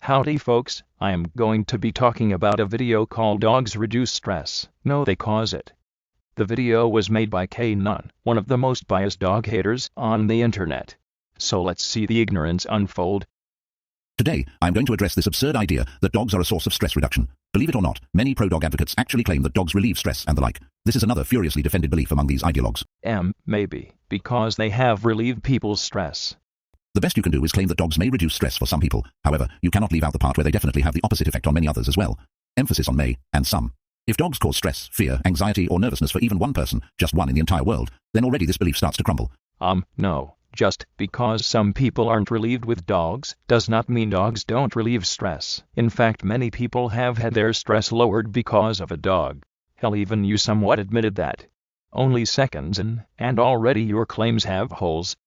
Howdy folks, I am going to be talking about a video called Dogs Reduce Stress. No, they cause it. The video was made by canine, one of the most biased dog haters on the internet. So let's see the ignorance unfold. Today, I'm going to address this absurd idea that dogs are a source of stress reduction. Believe it or not, many pro-dog advocates actually claim that dogs relieve stress and the like. This is another furiously defended belief among these ideologues. Maybe, because they have relieved people's stress. The best you can do is claim that dogs may reduce stress for some people. However, you cannot leave out the part where they definitely have the opposite effect on many others as well. Emphasis on may, and some. If dogs cause stress, fear, anxiety, or nervousness for even one person, just one in the entire world, then already this belief starts to crumble. No. Just because some people aren't relieved with dogs, does not mean dogs don't relieve stress. In fact, many people have had their stress lowered because of a dog. Hell, even you somewhat admitted that. Only seconds in, and already your claims have holes.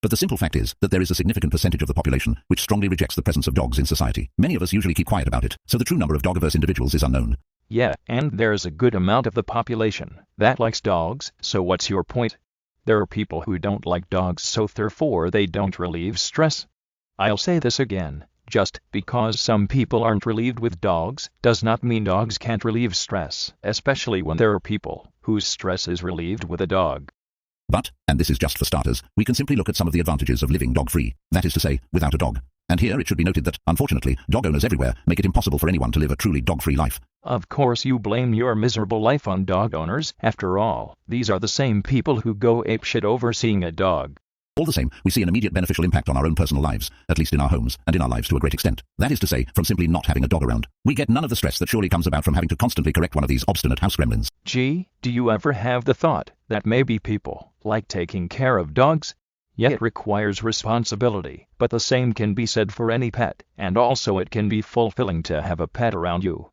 But the simple fact is that there is a significant percentage of the population which strongly rejects the presence of dogs in society. Many of us usually keep quiet about it, so the true number of dog-averse individuals is unknown. Yeah, and there's a good amount of the population that likes dogs, so what's your point? There are people who don't like dogs, so therefore they don't relieve stress. I'll say this again, just because some people aren't relieved with dogs, does not mean dogs can't relieve stress, especially when there are people whose stress is relieved with a dog. But, and this is just for starters, we can simply look at some of the advantages of living dog-free, that is to say, without a dog. And here it should be noted that, unfortunately, dog owners everywhere make it impossible for anyone to live a truly dog-free life. Of course you blame your miserable life on dog owners. After all, these are the same people who go apeshit over seeing a dog. All the same, we see an immediate beneficial impact on our own personal lives, at least in our homes, and in our lives to a great extent. That is to say, from simply not having a dog around. We get none of the stress that surely comes about from having to constantly correct one of these obstinate house gremlins. Gee, do you ever have the thought that maybe people like taking care of dogs? Yeah, it requires responsibility, but the same can be said for any pet, and also it can be fulfilling to have a pet around you.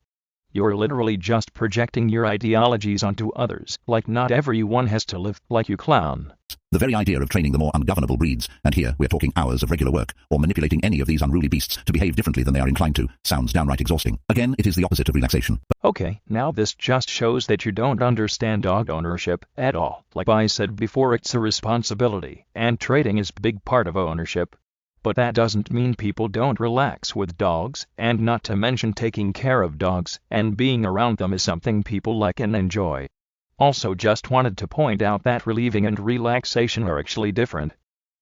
You're literally just projecting your ideologies onto others, like not everyone has to live like you, clown. The very idea of training the more ungovernable breeds, and here we're talking hours of regular work, or manipulating any of these unruly beasts to behave differently than they are inclined to, sounds downright exhausting. Again, it is the opposite of relaxation. Okay, now this just shows that you don't understand dog ownership at all. Like I said before, it's a responsibility, and trading is a big part of ownership. But that doesn't mean people don't relax with dogs, and not to mention taking care of dogs, and being around them is something people like and enjoy. Also, just wanted to point out that relieving and relaxation are actually different.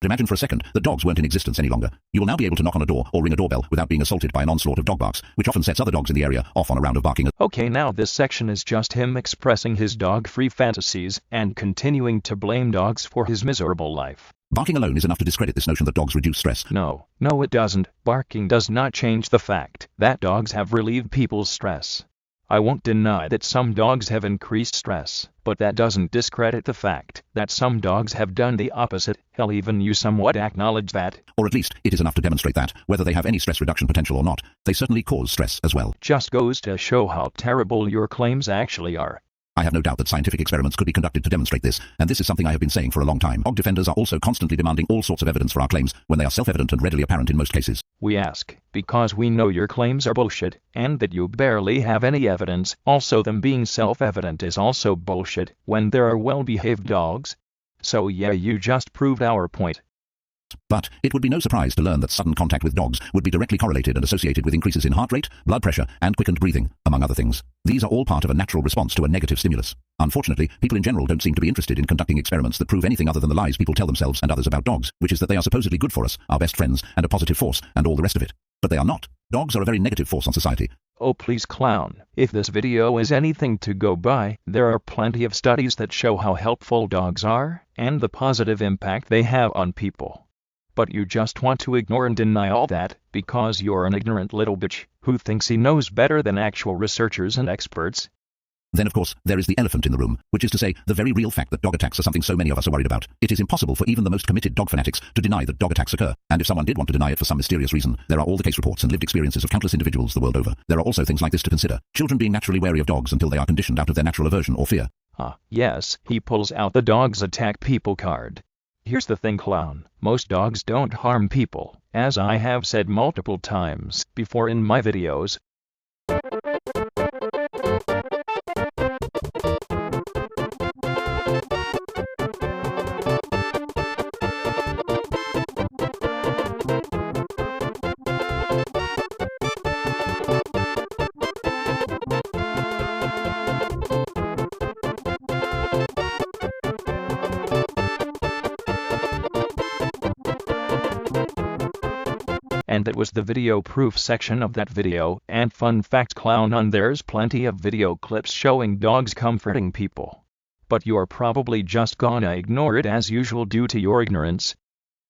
Imagine for a second that dogs weren't in existence any longer. You will now be able to knock on a door or ring a doorbell without being assaulted by an onslaught of dog barks, which often sets other dogs in the area off on a round of barking. Okay, now this section is just him expressing his dog-free fantasies and continuing to blame dogs for his miserable life. Barking alone is enough to discredit this notion that dogs reduce stress. No, it doesn't. Barking does not change the fact that dogs have relieved people's stress. I won't deny that some dogs have increased stress, but that doesn't discredit the fact that some dogs have done the opposite. Hell, even you somewhat acknowledge that. Or at least, it is enough to demonstrate that, whether they have any stress reduction potential or not, they certainly cause stress as well. Just goes to show how terrible your claims actually are. I have no doubt that scientific experiments could be conducted to demonstrate this, and this is something I have been saying for a long time. Dog defenders are also constantly demanding all sorts of evidence for our claims, when they are self-evident and readily apparent in most cases. We ask, because we know your claims are bullshit, and that you barely have any evidence. Also, them being self-evident is also bullshit, when there are well-behaved dogs. So yeah, you just proved our point. But it would be no surprise to learn that sudden contact with dogs would be directly correlated and associated with increases in heart rate, blood pressure, and quickened breathing, among other things. These are all part of a natural response to a negative stimulus. Unfortunately, people in general don't seem to be interested in conducting experiments that prove anything other than the lies people tell themselves and others about dogs, which is that they are supposedly good for us, our best friends, and a positive force, and all the rest of it. But they are not. Dogs are a very negative force on society. Oh please, clown, if this video is anything to go by, there are plenty of studies that show how helpful dogs are, and the positive impact they have on people. But you just want to ignore and deny all that, because you're an ignorant little bitch, who thinks he knows better than actual researchers and experts. Then of course, there is the elephant in the room, which is to say, the very real fact that dog attacks are something so many of us are worried about. It is impossible for even the most committed dog fanatics to deny that dog attacks occur, and if someone did want to deny it for some mysterious reason, there are all the case reports and lived experiences of countless individuals the world over. There are also things like this to consider. Children being naturally wary of dogs until they are conditioned out of their natural aversion or fear. Yes, he pulls out the dogs attack people card. Here's the thing, clown. Most dogs don't harm people, as I have said multiple times before in my videos. And that was the video proof section of that video. And fun fact, clown on, there's plenty of video clips showing dogs comforting people. But you're probably just gonna ignore it as usual due to your ignorance.